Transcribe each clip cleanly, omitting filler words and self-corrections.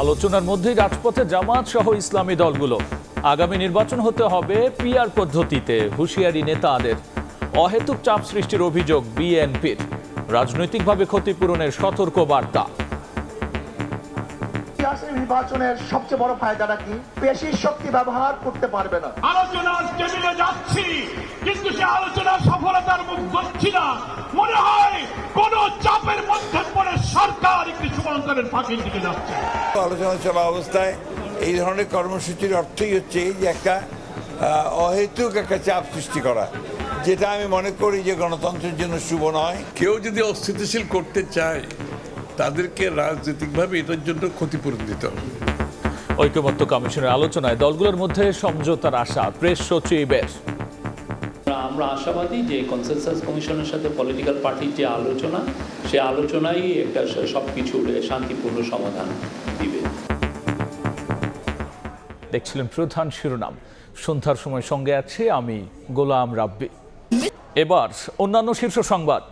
আলোচনার মধ্যেই রাজপথে জামাত সহ ইসলামী দলগুলো। আগামী নির্বাচন হতে হবে পিআর পদ্ধতিতে, হুঁশিয়ারি নেতাদের। অহেতুক চাপ সৃষ্টির অভিযোগ বিএনপির। রাজনৈতিকভাবে ক্ষতিপূরণের সতর্ক বার্তা। নির্বাচনের সবচেয়ে বড় ফায়দাটা কি? পেশির শক্তি ব্যবহার করতে পারবে না। আলোচনার টেবিলে যাচ্ছি, কিন্তু সে আলোচনার সফলতার মুখ দেখছি না। মনে হয় কোন চাপের মধ্যে পড়ে সরকার একটি সমান্তরের ফাঁকির দিকে যাচ্ছে। আলোচনা চলা অবস্থায় এই ধরনের কর্মসূচির অর্থই হচ্ছে যে একটা অহেতুক একটা চাপ সৃষ্টি করা, যেটা আমি মনে করি যে গণতন্ত্রের জন্য শুভ নয়। কেউ যদি অস্থিতিশীল করতে চায় তাদেরকে রাজনৈতিকভাবে এটার জন্য ক্ষতিপূরণ দিতে হবে। ঐকমত্য কমিশনের আলোচনায় দলগুলোর মধ্যে সমঝোতার আশা প্রেস সচিবের। আমরা আশাবাদী যে কনসেনসাস কমিশনের সাথে পলিটিক্যাল পার্টির যে আলোচনা, সে আলোচনাই একটা সবকিছুর শান্তিপূর্ণ সমাধান দিবে। দেখছিলেন প্রধান শিরোনাম। সন্ধ্যার সময় সঙ্গে আছে আমি গোলাম রাব্বি। এবার অন্যান্য শীর্ষ সংবাদ।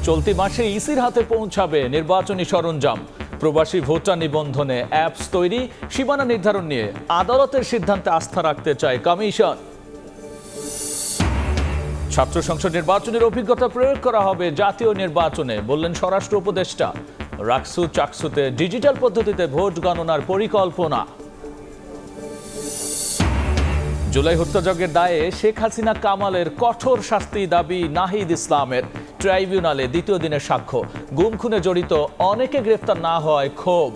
চলতি মাসে ইসির হাতে পৌঁছাবে নির্বাচনী সরঞ্জাম। প্রবাসী ভোটার নিবন্ধনে অ্যাপস তৈরি, সীমানা নির্ধারণ নিয়ে আদালতের সিদ্ধান্তে আস্থা রাখতে চায় কমিশন। ছাত্র সংসদ নির্বাচনের অভিজ্ঞতা প্রয়োগ করা হবে জাতীয় নির্বাচনে, বললেন স্বরাষ্ট্র উপদেষ্টা। রাকসু চাকসুতে ডিজিটাল পদ্ধতিতে ভোট গণনার পরিকল্পনা। জুলাই হত্যাযজ্ঞের দায়ে শেখ হাসিনা কামালের কঠোর শাস্তি দাবি নাহিদ ইসলামের। ট্রাইব্যুনালে দ্বিতীয় দিনের সাক্ষ্য। গুম খুনে জড়িত অনেকে গ্রেফতার না হওয়ায় ক্ষোভ।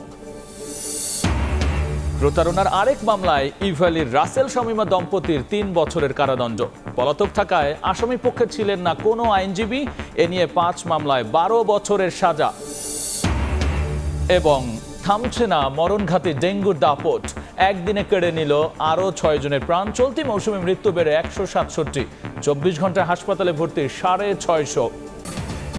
প্রতারণার আরেক মামলায় ইভ্যালির রাসেল শামীমা দম্পতির 3 বছরের কারাদণ্ড। পলাতক থাকায় আসামি পক্ষে ছিলেন না কোনো আইনজীবী। এ নিয়ে 5 মামলায় 12 বছরের সাজা। এবং থামছে না মরণঘাতী ডেঙ্গুর দাপট। একদিনে কেড়ে নিল আরও 6 জনের প্রাণ। চলতি মৌসুমে মৃত্যু বেড়ে 167। 24 ঘন্টায় হাসপাতালে ভর্তি 650।